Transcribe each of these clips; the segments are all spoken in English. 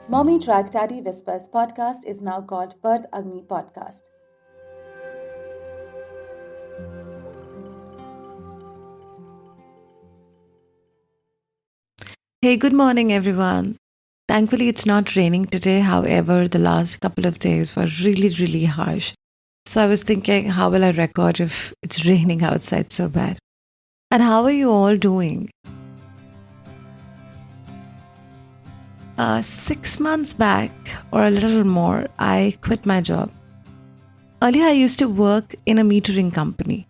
Mommytrack Daddy Whispers Podcast is now called Birth Agni Podcast. Hey, good morning, everyone. Thankfully, it's not raining today. However, the last couple of days were really, really harsh. So I was thinking, how will I record if it's raining outside so bad? And how are you all doing? 6 months back, or a little more, I quit my job. Earlier, I used to work in a metering company.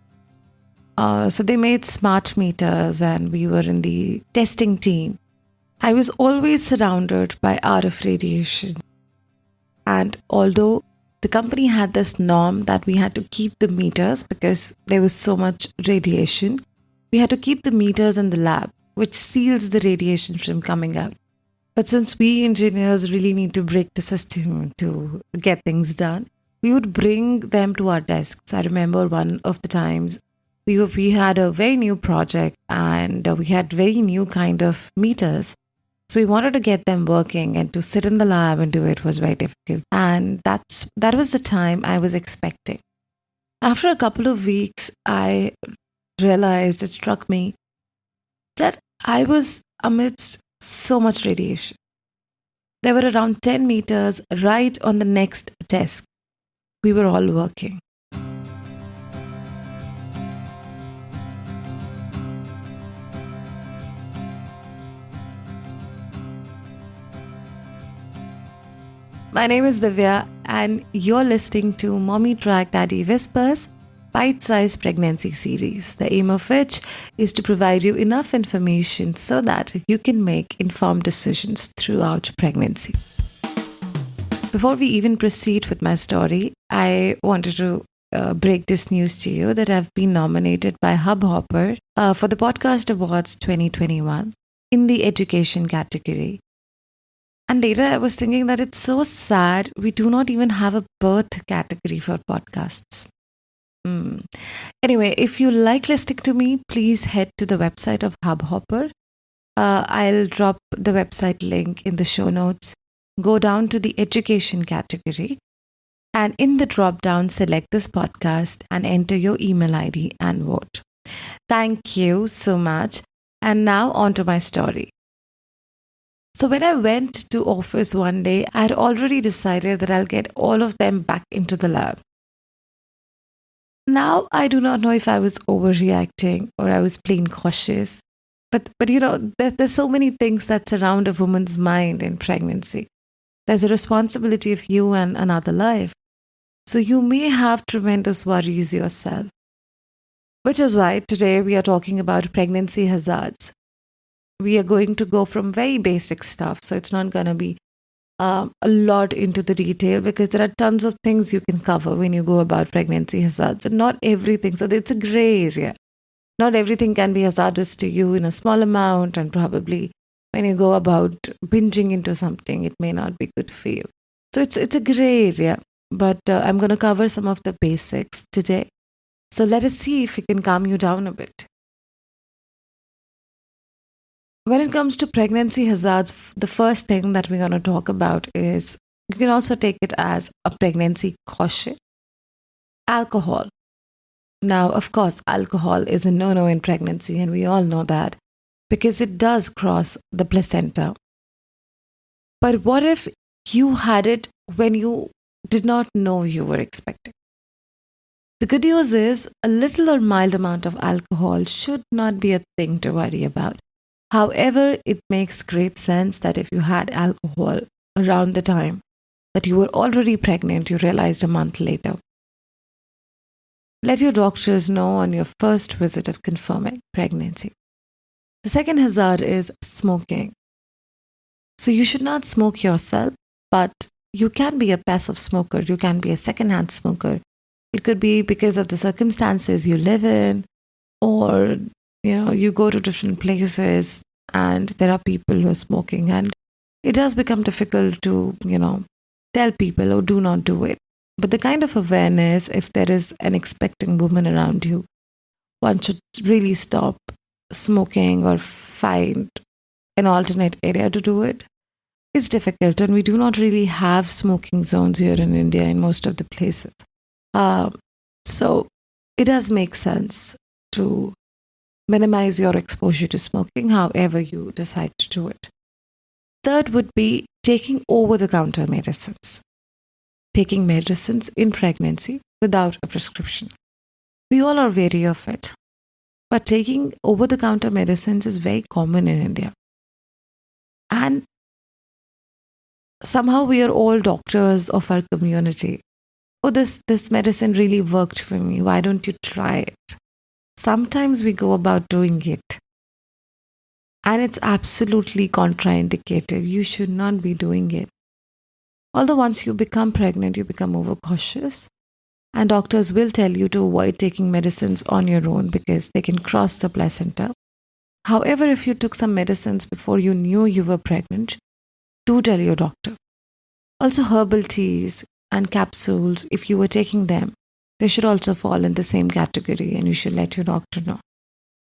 So they made smart meters, and we were in the testing team. I was always surrounded by RF radiation. And although the company had this norm that we had to keep the meters because there was so much radiation, we had to keep the meters in the lab, which seals the radiation from coming out. But since we engineers really need to break the system to get things done, we would bring them to our desks. I remember one of the times we had a very new project and we had very new kind of meters. So we wanted to get them working, and to sit in the lab and do it was very difficult. And that was the time I was expecting. After a couple of weeks, I realized, it struck me that I was amidst so much radiation. There were around 10 meters right on the next desk. We were all working. My name is Divya, and you're listening to Mommytrack Daddy Whispers Bite-Size-Pregnancy series, the aim of which is to provide you enough information so that you can make informed decisions throughout pregnancy. Before we even proceed with my story, I wanted to break this news to you that I've been nominated by Hubhopper for the Podcast Awards 2021 in the education category. And later I was thinking that it's so sad we do not even have a birth category for podcasts. Anyway, if you like listening to me, please head to the website of Hubhopper. I'll drop the website link in the show notes. Go down to the education category, and in the drop down, select this podcast and enter your email ID and vote. Thank you so much. And now on to my story. So when I went to office one day, I had already decided that I'll get all of them back into the lab. Now, I do not know if I was overreacting or I was plain cautious. But there's so many things that surround a woman's mind in pregnancy. There's a responsibility of you and another life. So you may have tremendous worries yourself. Which is why today we are talking about pregnancy hazards. We are going to go from very basic stuff. So it's not going to be a lot into the detail because there are tons of things you can cover when you go about pregnancy hazards, and not everything. So it's a gray area. Not everything can be hazardous to you in a small amount, and probably when you go about binging into something, it may not be good for you. So it's a gray area, but I'm going to cover some of the basics today. So let us see if we can calm you down a bit. When it comes to pregnancy hazards, the first thing that we're going to talk about is, you can also take it as a pregnancy caution. Alcohol. Now, of course, alcohol is a no-no in pregnancy, and we all know that because it does cross the placenta. But what if you had it when you did not know you were expecting? The good news is a little or mild amount of alcohol should not be a thing to worry about. However, it makes great sense that if you had alcohol around the time that you were already pregnant, you realized a month later. Let your doctors know on your first visit of confirming pregnancy. The second hazard is smoking. So you should not smoke yourself, but you can be a passive smoker. You can be a secondhand smoker. It could be because of the circumstances you live in, or you go to different places and there are people who are smoking, and it does become difficult to, tell people, oh, do not do it. But the kind of awareness, if there is an expecting woman around you, one should really stop smoking or find an alternate area to do it. is difficult, and we do not really have smoking zones here in India in most of the places. So it does make sense to minimize your exposure to smoking, however you decide to do it. Third would be taking over-the-counter medicines. Taking medicines in pregnancy without a prescription. We all are wary of it, but taking over-the-counter medicines is very common in India. And somehow we are all doctors of our community. Oh, this medicine really worked for me. Why don't you try it? Sometimes we go about doing it, and it's absolutely contraindicated. You should not be doing it. Although once you become pregnant, you become overcautious, and doctors will tell you to avoid taking medicines on your own because they can cross the placenta. However, if you took some medicines before you knew you were pregnant, do tell your doctor. Also, herbal teas and capsules, if you were taking them, they should also fall in the same category, and you should let your doctor know.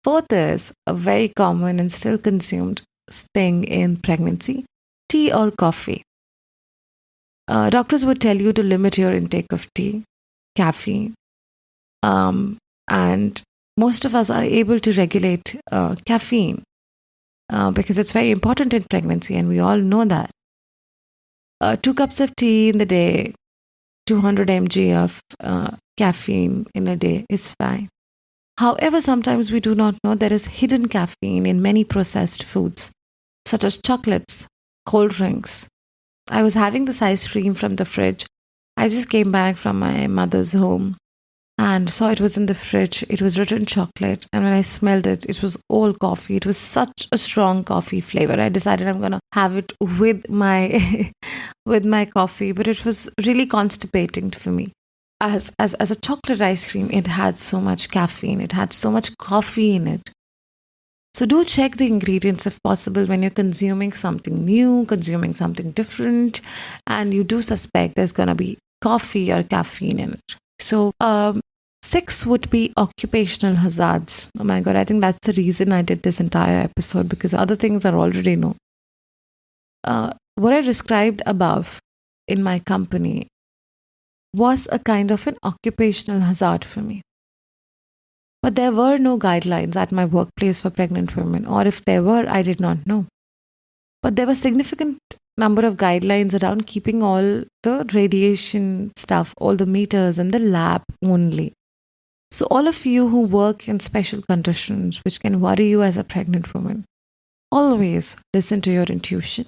Fourth is a very common and still consumed thing in pregnancy, tea or coffee. Doctors would tell you to limit your intake of tea, caffeine, and most of us are able to regulate caffeine because it's very important in pregnancy, and we all know that. 2 cups of tea in the day, 200 mg of caffeine in a day is fine. However, sometimes we do not know there is hidden caffeine in many processed foods, such as chocolates, cold drinks. I was having this ice cream from the fridge. I just came back from my mother's home and saw it was in the fridge. It was written chocolate, and when I smelled it, it was all coffee. It was such a strong coffee flavor. I decided I'm gonna have it with my with my coffee, but it was really constipating for me. As a chocolate ice cream, it had so much caffeine. It had so much coffee in it. So do check the ingredients if possible when you're consuming something new, consuming something different, and you do suspect there's gonna be coffee or caffeine in it. So 6 would be occupational hazards. Oh my God, I think that's the reason I did this entire episode, because other things are already known. What I described above in my company was a kind of an occupational hazard for me. But there were no guidelines at my workplace for pregnant women, or if there were, I did not know. But there were significant number of guidelines around keeping all the radiation stuff, all the meters in the lab only. So all of you who work in special conditions which can worry you as a pregnant woman, always listen to your intuition.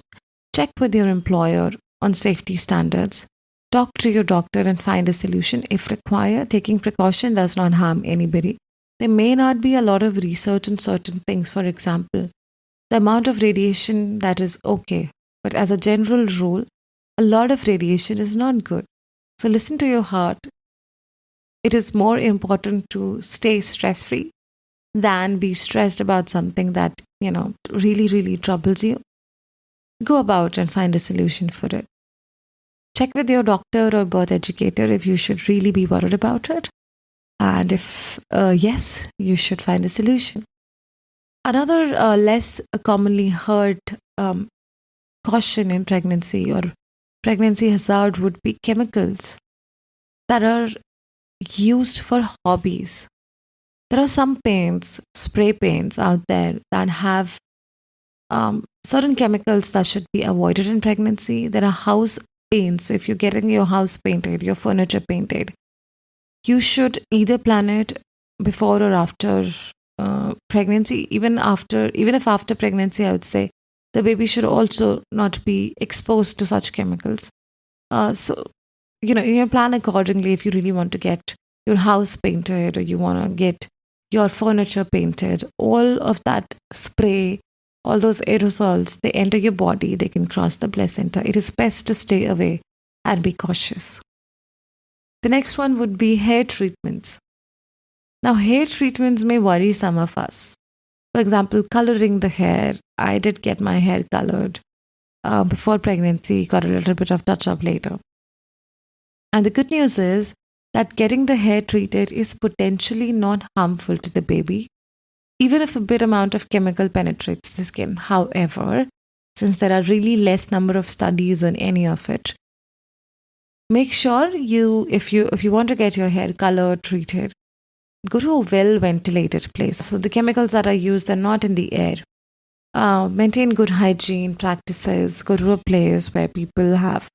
Check with your employer on safety standards. Talk to your doctor and find a solution if required. Taking precaution does not harm anybody. There may not be a lot of research on certain things. For example, the amount of radiation that is okay. But as a general rule, a lot of radiation is not good. So listen to your heart. It is more important to stay stress-free than be stressed about something that, really, really troubles you. Go about and find a solution for it. Check with your doctor or birth educator if you should really be worried about it. And if yes, you should find a solution. Another less commonly heard caution in pregnancy or pregnancy hazard would be chemicals that are used for hobbies. There are some paints, spray paints out there that have certain chemicals that should be avoided in pregnancy. There are house paints. So if you're getting your house painted, your furniture painted, you should either plan it before or after pregnancy. Even if after pregnancy, I would say the baby should also not be exposed to such chemicals. So you plan accordingly if you really want to get your house painted or you want to get your furniture painted. All of that spray, all those aerosols, they enter your body, they can cross the placenta. It is best to stay away and be cautious. The next one would be hair treatments. Now, hair treatments may worry some of us. For example, coloring the hair. I did get my hair colored before pregnancy, got a little bit of touch-up later. And the good news is that getting the hair treated is potentially not harmful to the baby, even if a bit amount of chemical penetrates the skin. However, since there are really less number of studies on any of it. Make sure if you want to get your hair color treated, go to a well ventilated place. So the chemicals that are used are not in the air. Maintain good hygiene practices. Go to a place where people have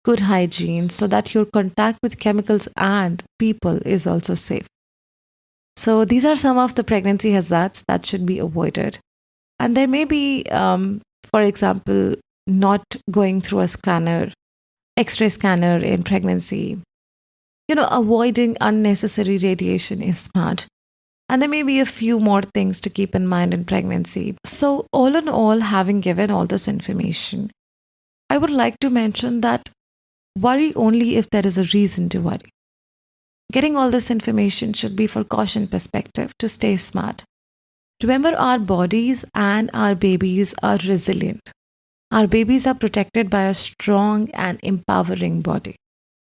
good hygiene so that your contact with chemicals and people is also safe. So these are some of the pregnancy hazards that should be avoided. And there may be, for example, not going through a scanner, X-ray scanner in pregnancy. Avoiding unnecessary radiation is smart. And there may be a few more things to keep in mind in pregnancy. So all in all, having given all this information, I would like to mention that worry only if there is a reason to worry. Getting all this information should be for caution perspective to stay smart. Remember, our bodies and our babies are resilient. Our babies are protected by a strong and empowering body.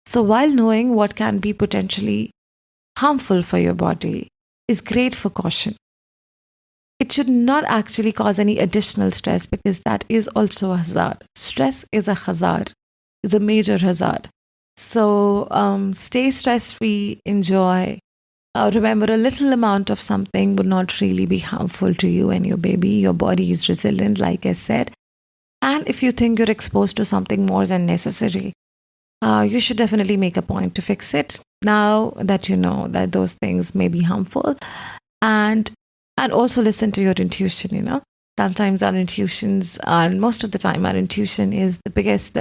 So while knowing what can be potentially harmful for your body is great for caution, it should not actually cause any additional stress, because that is also a hazard. Stress is a hazard, is a major hazard. So stay stress-free, enjoy. Remember, a little amount of something would not really be harmful to you and your baby. Your body is resilient, like I said. And if you think you're exposed to something more than necessary, you should definitely make a point to fix it now that you know that those things may be harmful. And also listen to your intuition. Sometimes our intuitions, and most of the time our intuition is the biggest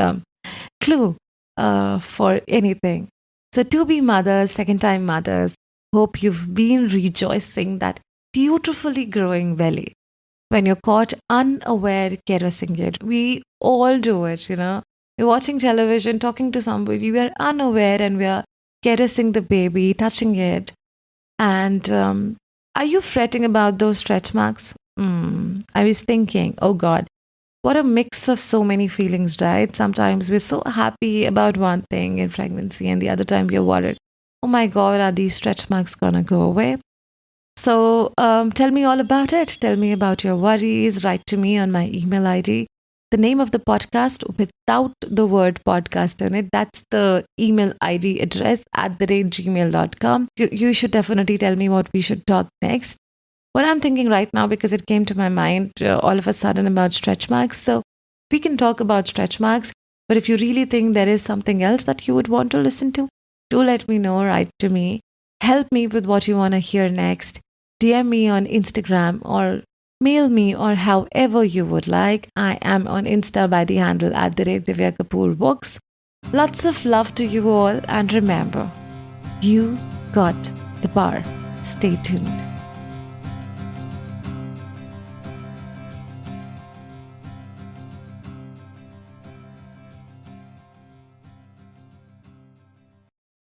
clue for anything. So to be mothers, second-time mothers, hope you've been rejoicing that beautifully growing belly when you're caught unaware caressing it. We all do it, You're watching television, talking to somebody, we are unaware and we are caressing the baby, touching it. And are you fretting about those stretch marks? I was thinking, oh God, what a mix of so many feelings, right? Sometimes we're so happy about one thing in pregnancy and the other time we're worried, oh my God, are these stretch marks gonna go away? So tell me all about it. Tell me about your worries. Write to me on my email ID. The name of the podcast without the word podcast in it. That's the email ID address @gmail.com. You should definitely tell me what we should talk next. What I'm thinking right now, because it came to my mind all of a sudden about stretch marks. So we can talk about stretch marks. But if you really think there is something else that you would want to listen to, do let me know. Write to me. Help me with what you want to hear next. DM me on Instagram or mail me, or however you would like. I am on Insta by the handle @Divya Kapoor Books. Lots of love to you all, and remember, you got the power. Stay tuned.